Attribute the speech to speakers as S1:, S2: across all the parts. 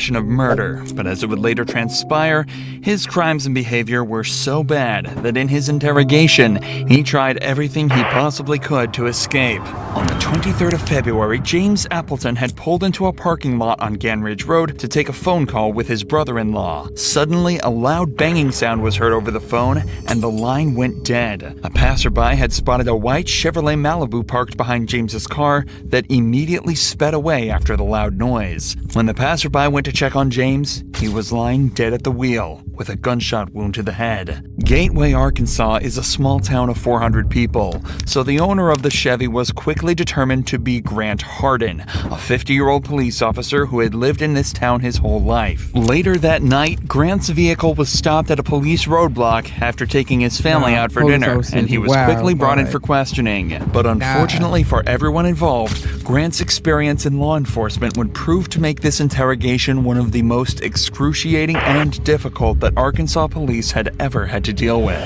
S1: of murder, but as it would later transpire, his crimes and behavior were so bad that in his interrogation, he tried everything he possibly could to escape. On the 23rd of February, James Appleton had pulled into a parking lot on Ganridge Road to take a phone call with his brother-in-law. Suddenly, a loud banging sound was heard over the phone, and the line went dead. A passerby had spotted a white Chevrolet Malibu parked behind James's car that immediately sped away after the loud noise. When the passerby went to check on James, he was lying dead at the wheel with a gunshot wound to the head. Gateway, Arkansas is a small town of 400 people, so the owner of the Chevy was quickly determined to be Grant Hardin, a 50-year-old police officer who had lived in this town his whole life. Later that night, Grant's vehicle was stopped at a police roadblock after taking his family out for dinner, and he was quickly brought in for questioning. But unfortunately for everyone involved, Grant's experience in law enforcement would prove to make this interrogation one of the most excruciating and difficult that Arkansas police had ever had to deal with.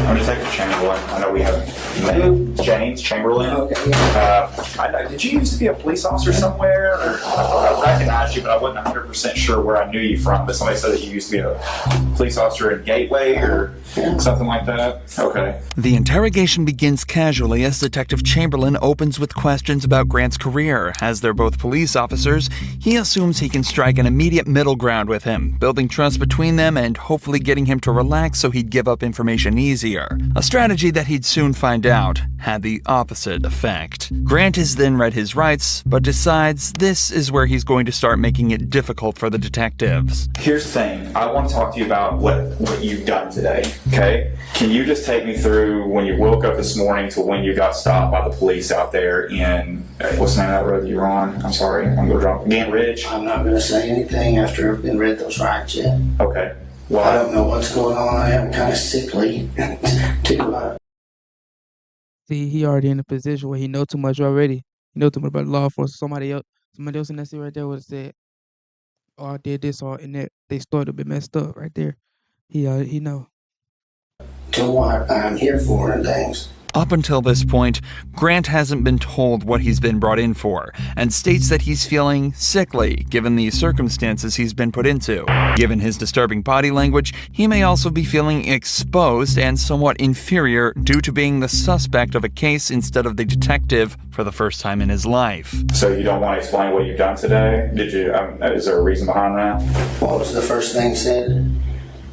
S2: I'm Detective Chamberlain. I know we have James Chamberlain. Okay, yeah. Did you used to be a police officer somewhere? I recognized you, but I wasn't 100% sure where I knew you from. But somebody said that you used to be a police officer at Gateway or something like that. Okay.
S1: The interrogation begins casually as Detective Chamberlain opens with questions about Grant's career. As they're both police officers, he assumes he can strike an immediate middle ground with him, building trust between them and hopefully getting him to relax so he'd give up information easier. A strategy that he'd soon find out had the opposite effect. Grant is then read his rights, but decides this is where he's going to start making it difficult for the detectives.
S2: Here's the thing. I want to talk to you about what you've done today, okay? Can you just take me through when you woke up this morning to when you got stopped by the police out there in, what's the name of that road that you're on? I'm sorry, I'm going to drop Gant Ridge?
S3: I'm not going to say anything after I've been read those rights yet.
S2: Okay. Well,
S3: I don't know what's going on. I am kind of sickly to
S4: See, he already in a position where he know too much already. He know too much about law enforcement. Somebody else in that seat right there would have said, "Oh, I did this," or and that they started to be messed up right there. He know.
S3: to what I'm here for and things.
S1: Up until this point, Grant hasn't been told what he's been brought in for, and states that he's feeling sickly given the circumstances he's been put into. Given his disturbing body language, he may also be feeling exposed and somewhat inferior due to being the suspect of a case instead of the detective for the first time in his life.
S2: so you don't want to explain what you've done today? Did you? Is there a reason behind that?
S3: What was the first thing said?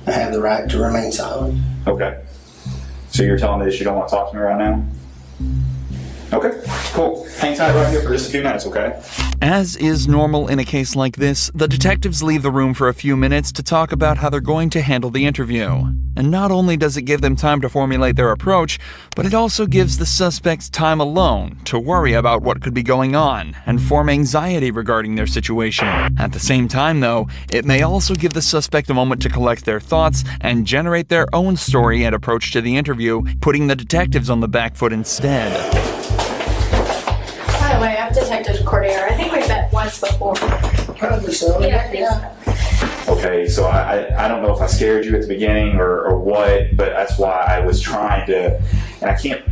S3: I have the right to remain silent.
S2: Okay. So you're telling me that you don't want to talk to me right now? Okay, cool. Hang tight right here for just a few minutes, okay?
S1: As is normal in a case like this, the detectives leave the room for a few minutes to talk about how they're going to handle the interview. And not only does it give them time to formulate their approach, but it also gives the suspects time alone to worry about what could be going on and form anxiety regarding their situation. At the same time, though, it may also give the suspect a moment to collect their thoughts and generate their own story and approach to the interview, putting the detectives on the back foot instead.
S5: By the way, I'm Detective Cordier. I think we've met once before.
S3: Probably so.
S5: Yeah, I think so.
S2: Okay, so I don't know if I scared you at the beginning or what, but that's why I was trying to, and I can't,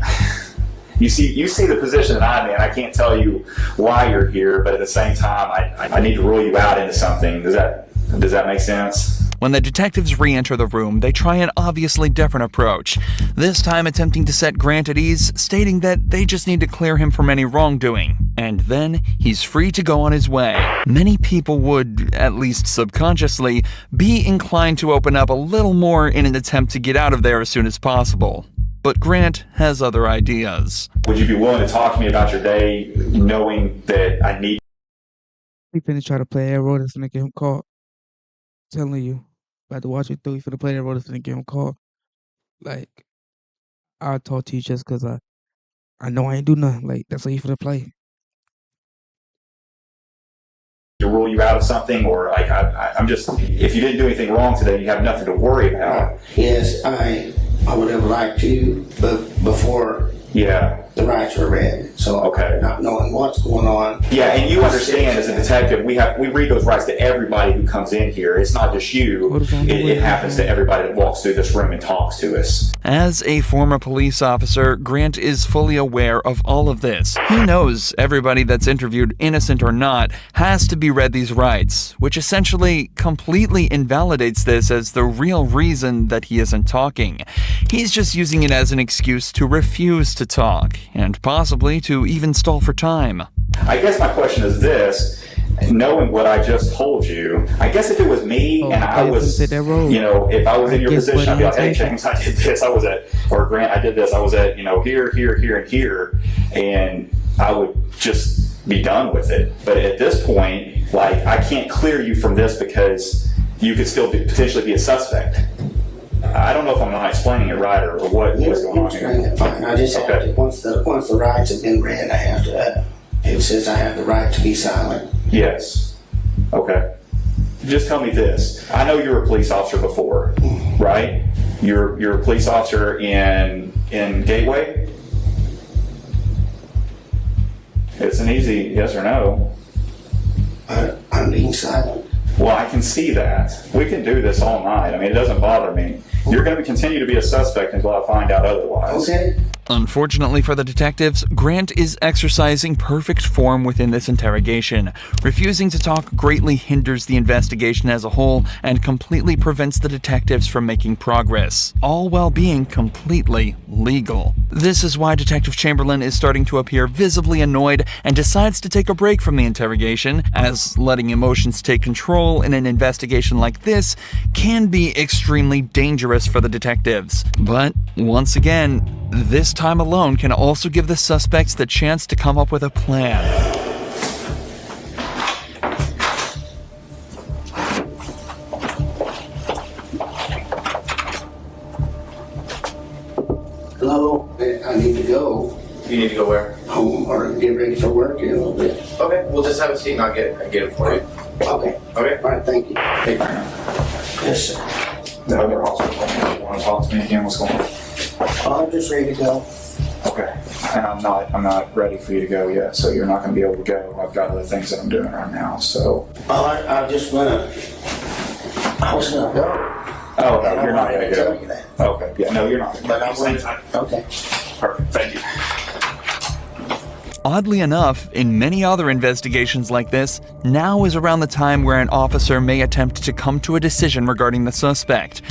S2: you see the position that I'm in. I can't tell you why you're here, but at the same time, I need to rule you out into something. Does that make sense?
S1: When the detectives re-enter the room, they try an obviously different approach, this time attempting to set Grant at ease, stating that they just need to clear him from any wrongdoing, and then he's free to go on his way. Many people would, at least subconsciously, be inclined to open up a little more in an attempt to get out of there as soon as possible. But Grant has other ideas.
S2: Would you be willing to talk to me about your day, knowing that I need?
S4: He finna try to play that role that's finna get him caught. Telling you, about to watch it through. He finna play that role that's finna get him caught. Like, I'll talk to you just cause I know I ain't do nothing. Like, that's what he finna play.
S2: To rule you out of something, or like I'm just, if you didn't do anything wrong today, you have nothing to worry about.
S3: Yes, I would have liked to, but before
S2: Yeah.
S3: the rights were read. So
S2: Okay.
S3: not knowing what's going on.
S2: Yeah, and you understand as a detective, we read those rights to everybody who comes in here. It's not just you. It happens to everybody that walks through this room and talks to us.
S1: As a former police officer, Grant is fully aware of all of this. He knows everybody that's interviewed, innocent or not, has to be read these rights, which essentially completely invalidates this as the real reason that he isn't talking. He's just using it as an excuse to refuse to talk, and possibly to even stall for time.
S2: I guess my question is this. Knowing what I just told you, I guess if it was me and I was, if I was in your position, I'd be like, hey, James, I did this. Or Grant, I did this. I was at, here, and here. And I would just be done with it. But at this point, like, I can't clear you from this because you could still potentially be a suspect. I don't know if I'm not explaining it right or what's going on
S3: Explain
S2: here.
S3: it fine. I just have to, once the rights have been read, I have to, it says I have the right to be silent.
S2: Yes. Okay. Just tell me this. I know you were a police officer before, right? You're a police officer in Gateway? It's an easy yes or no.
S3: I'm being silent.
S2: Well, I can see that. We can do this all night. I mean, it doesn't bother me. You're going to continue to be a suspect until I find out otherwise.
S3: Okay?
S1: Unfortunately for the detectives, Grant is exercising perfect form within this interrogation. Refusing to talk greatly hinders the investigation as a whole and completely prevents the detectives from making progress, all while being completely legal. This is why Detective Chamberlain is starting to appear visibly annoyed and decides to take a break from the interrogation, as letting emotions take control in an investigation like this can be extremely dangerous for the detectives. But once again, this time alone can also give the suspects the chance to come up with a plan.
S3: Hello? I need to go
S6: You need to go where?
S3: home or get ready for work in a little bit.
S6: Okay, we'll just have a seat and I'll get it for you.
S3: Okay.
S6: Okay.
S3: All right, thank you.
S6: Hey,
S3: Yes, sir.
S2: The other officer told me you want to talk to me again. What's going on?
S3: I'm just ready to go.
S2: Okay. And I'm not ready for you to go yet, so you're not going to be able to go. I've got other things that I'm doing right now, so.
S3: I was gonna go.
S2: Oh,
S3: And
S2: no,
S3: I
S2: you're not
S3: wanted
S2: going
S3: to
S2: to
S3: tell
S2: go.
S3: you that.
S2: Okay. Yeah, no, you're not.
S3: But I
S2: Same
S3: wanted,
S2: time.
S3: okay.
S2: Perfect. Thank you.
S1: Oddly enough, in many other investigations like this, now is around the time where an officer may attempt to come to a decision regarding the suspect.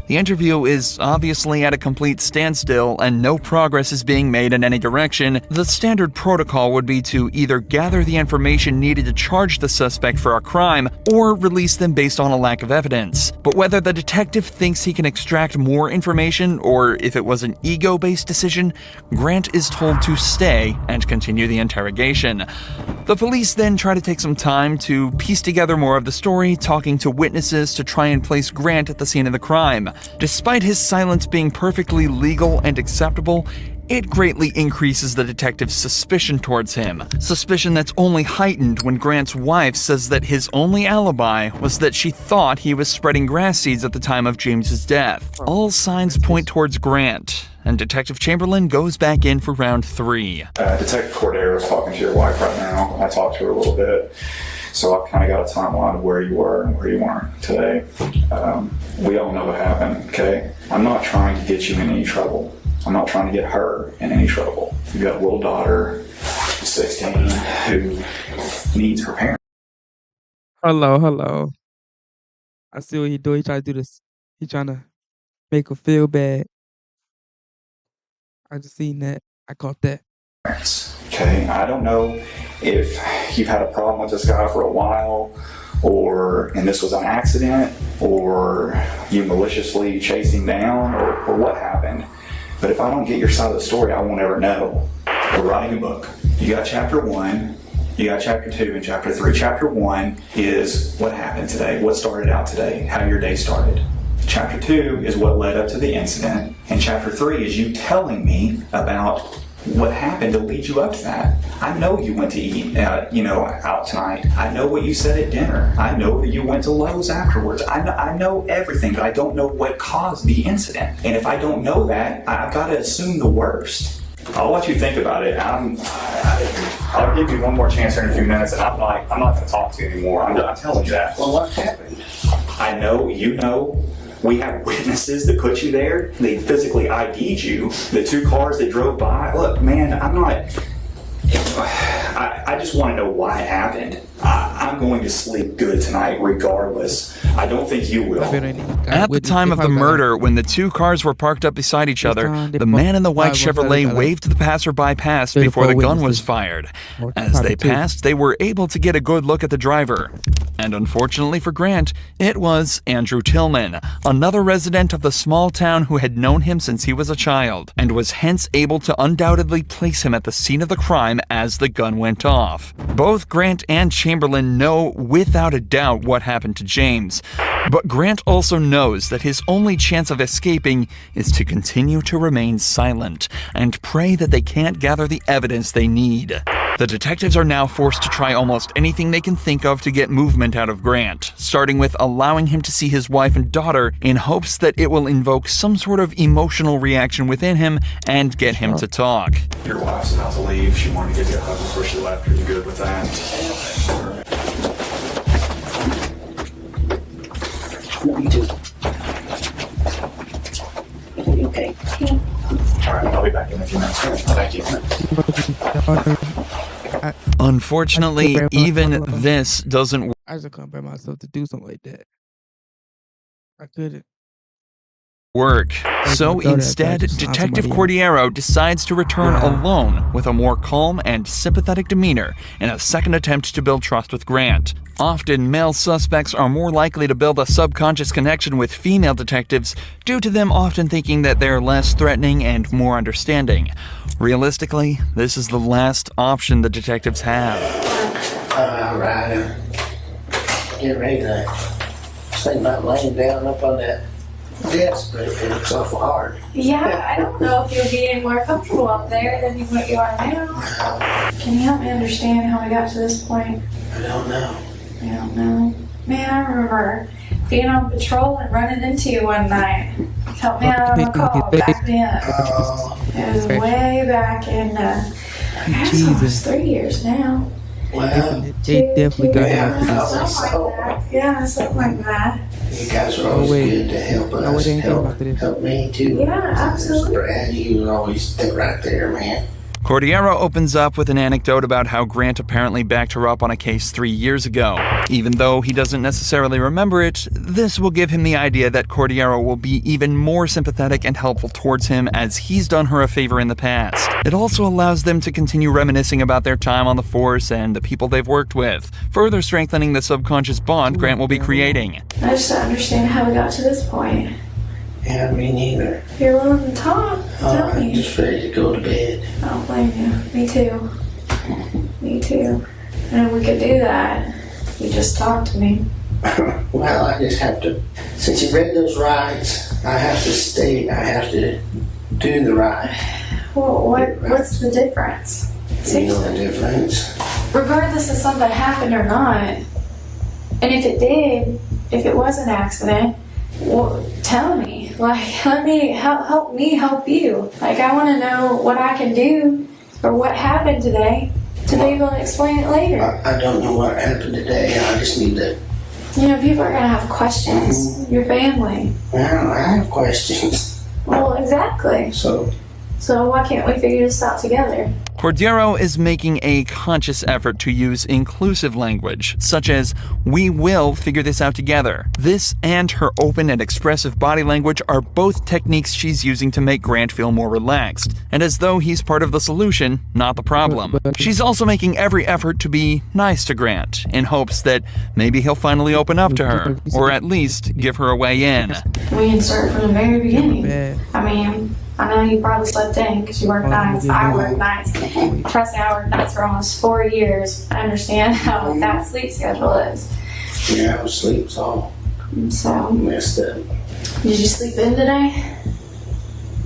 S1: The interview is obviously at a complete standstill and no progress is being made in any direction. The standard protocol would be to either gather the information needed to charge the suspect for a crime or release them based on a lack of evidence. But whether the detective thinks he can extract more information or if it was an ego-based decision, Grant is told to stay and continue the interrogation. The police then try to take some time to piece together more of the story, talking to witnesses to try and place Grant at the scene of the crime. Despite his silence being perfectly legal and acceptable, it greatly increases the detective's suspicion towards him. Suspicion that's only heightened when Grant's wife says that his only alibi was that she thought he was spreading grass seeds at the time of James's death. All signs point towards Grant, and Detective Chamberlain goes back in for round 3.
S2: Detective Cordero is talking to your wife right now. I talked to her a little bit. So I've kind of got a timeline of where you were and where you weren't today. We all know what happened, okay? I'm not trying to get you in any trouble. I'm not trying to get her in any trouble. You've got a little daughter, 16, who needs her parents.
S4: Hello. I see what he do. He try to do this. He trying to make her feel bad. I just seen that. I caught that.
S2: Okay, I don't know if you've had a problem with this guy for a while, and this was an accident, or you maliciously chased him down, or what happened. But if I don't get your side of the story, I won't ever know. We're writing a book. You got chapter 1, you got chapter 2, and chapter 3. Chapter 1 is what happened today, what started out today, how your day started. Chapter 2 is what led up to the incident, and chapter 3 is you telling me about what happened to lead you up to that. I know you went to eat, out tonight. I know what you said at dinner. I know that you went to Lowe's afterwards. I know everything, but I don't know what caused the incident. And if I don't know that, I've got to assume the worst. I'll let you think about it. I'll give you one more chance here in a few minutes, and I'm not going to talk to you anymore. I'm telling you that.
S3: Well, what happened?
S2: I know, you know. We have witnesses that put you there. They physically ID'd you. The 2 cars that drove by. Look, man, I'm not. I just want to know why it happened. I'm going to sleep good tonight, regardless. I don't think you will.
S1: At the time of the murder, when the 2 cars were parked up beside each other, the man in the white Chevrolet waved the passerby past before the gun was fired. As they passed, they were able to get a good look at the driver. And unfortunately for Grant, it was Andrew Tillman, another resident of the small town who had known him since he was a child, and was hence able to undoubtedly place him at the scene of the crime as the gun went off. Both Grant and Chamberlain know without a doubt what happened to James, but Grant also knows that his only chance of escaping is to continue to remain silent and pray that they can't gather the evidence they need. The detectives are now forced to try almost anything they can think of to get movement out of Grant, starting with allowing him to see his wife and daughter in hopes that it will invoke some sort of emotional reaction within him and get him to talk.
S2: Your wife's about to leave. She wanted to give you a hug before she left. Are you good with that?
S3: Me too. Okay.
S2: All right, I'll be back in a few minutes. Thank you.
S1: Unfortunately, even this doesn't work.
S4: I just couldn't bring myself to do something like that. I couldn't.
S1: So instead, Detective Cordiero decides to return alone with a more calm and sympathetic demeanor in a second attempt to build trust with Grant. Often, male suspects are more likely to build a subconscious connection with female detectives due to them often thinking that they're less threatening and more understanding. Realistically, this is the last option the detectives have.
S3: Alright, get ready to think about laying down up on that desk, but it looks awful hard.
S5: Yeah, I don't know if you'll be any more comfortable up there than what you are now. Can you help me understand how we got to this point?
S3: I don't know.
S5: I don't know. Man, I remember being on patrol and running into you one night. Help me out on the call back then. It was way back in, I guess almost 3 years now.
S3: Well,
S4: They definitely got
S3: Yeah.
S4: after this.
S5: Something like that. Yeah, something like that.
S3: you guys are always good to help
S4: No,
S3: us,
S4: it ain't
S3: help,
S4: after this.
S3: help me too.
S5: Yeah, absolutely.
S3: Brad, you was always right there, man.
S1: Cordiero opens up with an anecdote about how Grant apparently backed her up on a case 3 years ago. Even though he doesn't necessarily remember it, this will give him the idea that Cordiero will be even more sympathetic and helpful towards him as he's done her a favor in the past. It also allows them to continue reminiscing about their time on the force and the people they've worked with, further strengthening the subconscious bond Grant will be creating.
S5: I just don't understand how we got to this point.
S3: Yeah, me neither.
S5: If you're willing to talk, tell
S3: I'm
S5: me.
S3: just ready to go to bed.
S5: I don't blame you. Me too. Me too. And we could do that. You just talk to me.
S3: Well, I just have to, since you read those rights, I have to stay, I have to do the right.
S5: Well, what's the difference?
S3: You know the difference.
S5: Regardless of something happened or not, and if it did, if it was an accident, well, tell me. Like, let me help me help you. Like, I want to know what I can do or what happened today to be able to explain it later.
S3: I don't know what happened today, I just need to,
S5: You know, people are gonna have questions. Your family.
S3: well, I have questions.
S5: Well, exactly.
S3: So,
S5: why can't we figure this out together?
S1: Cordiero is making a conscious effort to use inclusive language, such as, "We will figure this out together." This and her open and expressive body language are both techniques she's using to make Grant feel more relaxed, and as though he's part of the solution, not the problem. She's also making every effort to be nice to Grant, in hopes that maybe he'll finally open up to her, or at least give her a way in.
S5: We can start from the very beginning.
S4: Bad.
S5: I mean, I know you probably slept in because you work nights. I work nights. Trust me, I worked nights for almost 4 years. I understand how that sleep schedule is.
S3: yeah, I was asleep, so
S5: So,
S3: messed up.
S5: did you sleep in today?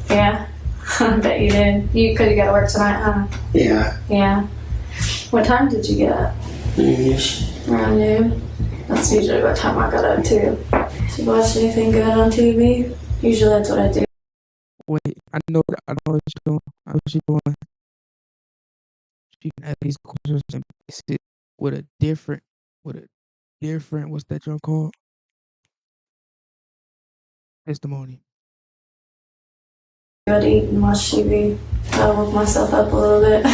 S5: Yeah, I bet you did. You could have got to work tonight, huh?
S3: Yeah,
S5: Yeah. What time did you get up?
S3: noonish.
S5: Around noon. That's usually what time I got up too. Did you watch anything good on TV? Usually that's what I do.
S4: Wait, I know what she's doing. I know what she's doing. She can ask these questions and base it with a different, with a different, what's that junk called? Testimony.
S5: Good eat and watch TV. I'll work myself up a little bit.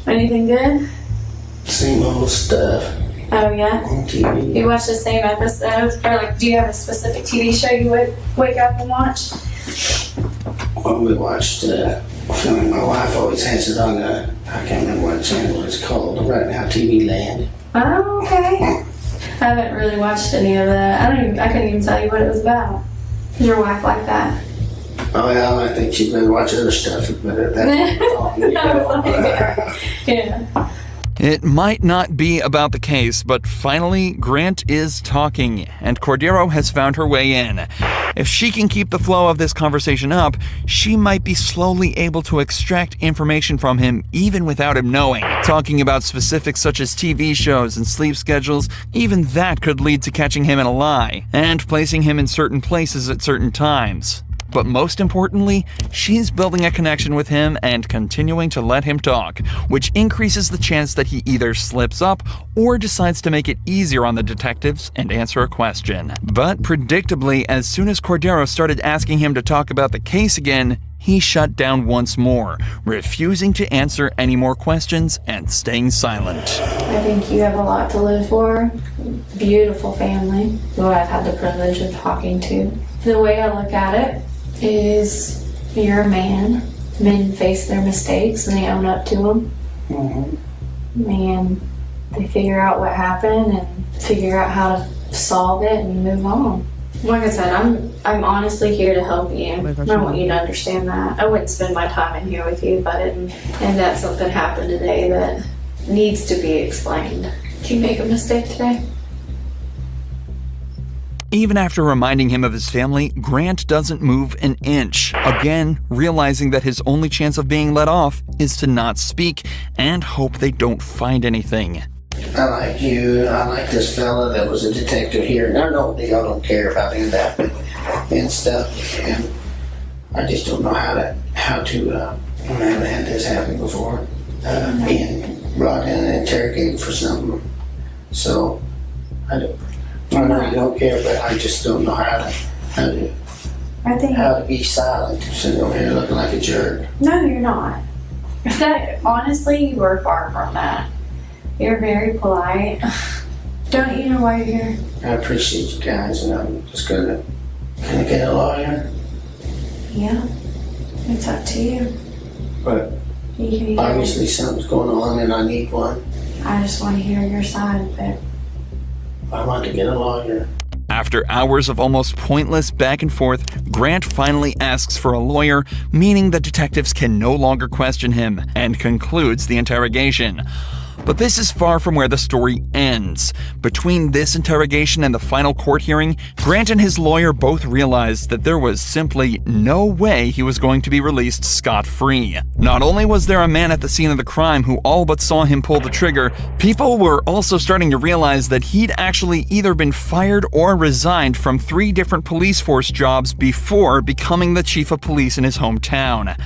S5: Anything good?
S3: Same old stuff
S5: Oh yeah.
S3: on TV.
S5: You watch the same episodes, or like, do you have a specific TV show you would wake up and watch?
S3: Well, we watched, my wife always has it on I can't remember what channel it's called, right now, TV Land.
S5: Oh, okay. I haven't really watched any of that. I couldn't even tell you what it was about. Is your wife like that?
S3: Oh, yeah, I think she'd better watch other stuff, but
S5: Yeah.
S1: It might not be about the case, but finally, Grant is talking, and Cordero has found her way in. If she can keep the flow of this conversation up, she might be slowly able to extract information from him even without him knowing. Talking about specifics such as TV shows and sleep schedules, even that could lead to catching him in a lie, and placing him in certain places at certain times. But most importantly, she's building a connection with him and continuing to let him talk, which increases the chance that he either slips up or decides to make it easier on the detectives and answer a question. But predictably, as soon as Cordero started asking him to talk about the case again, he shut down once more, refusing to answer any more questions and staying silent.
S5: I think you have a lot to live for. Beautiful family, who I've had the privilege of talking to. The way I look at it is, you're a man. Men face their mistakes and they own up to them. And they figure out what happened and figure out how to solve it and move on. Like I said, I'm honestly here to help you. I want you to understand that. I wouldn't spend my time in here with you if I didn't. And that something happened today that needs to be explained. Did you make a mistake today?
S1: Even after reminding him of his family, Grant doesn't move an inch, again realizing that his only chance of being let off is to not speak and hope they don't find anything.
S3: I like you. I like this fella that was a detective here. And I know y'all don't care about any of that and stuff. And I just don't know how to. I haven't had this happen before. Being brought in and interrogated for something. So I know you don't care, but I just don't know how to be silent. Sitting over here looking like a jerk.
S5: No, you're not. Honestly, you are far from that. You're very polite. Don't you know why you're here?
S3: I appreciate you guys, and I'm just gonna get a lawyer.
S5: Yeah, it's up to you.
S3: But
S5: You can either-
S3: obviously something's going on, and I need one.
S5: I just want to hear your side of it.
S3: I want to get a lawyer.
S1: After hours of almost pointless back and forth, Grant finally asks for a lawyer, meaning the detectives can no longer question him, and concludes the interrogation. But this is far from where the story ends. Between this interrogation and the final court hearing, Grant and his lawyer both realized that there was simply no way he was going to be released scot-free. Not only was there a man at the scene of the crime who all but saw him pull the trigger, people were also starting to realize that he'd actually either been fired or resigned from 3 different police force jobs before becoming the chief of police in his hometown.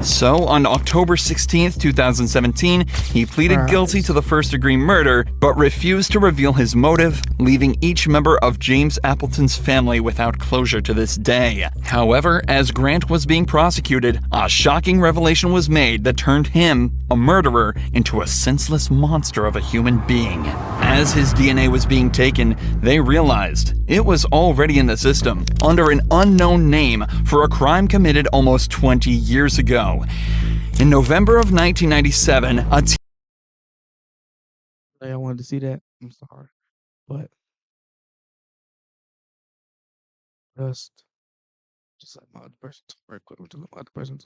S1: So, on October 16th, 2017, he pleaded guilty to the first-degree murder, but refused to reveal his motive, leaving each member of James Appleton's family without closure to this day. However, as Grant was being prosecuted, a shocking revelation was made that turned him, a murderer, into a senseless monster of a human being. As his DNA was being taken, they realized it was already in the system, under an unknown name, for a crime committed almost 20 years ago. In November of 1997,
S4: I wanted to see that. I'm sorry. But just like my other person, very quick, my other person.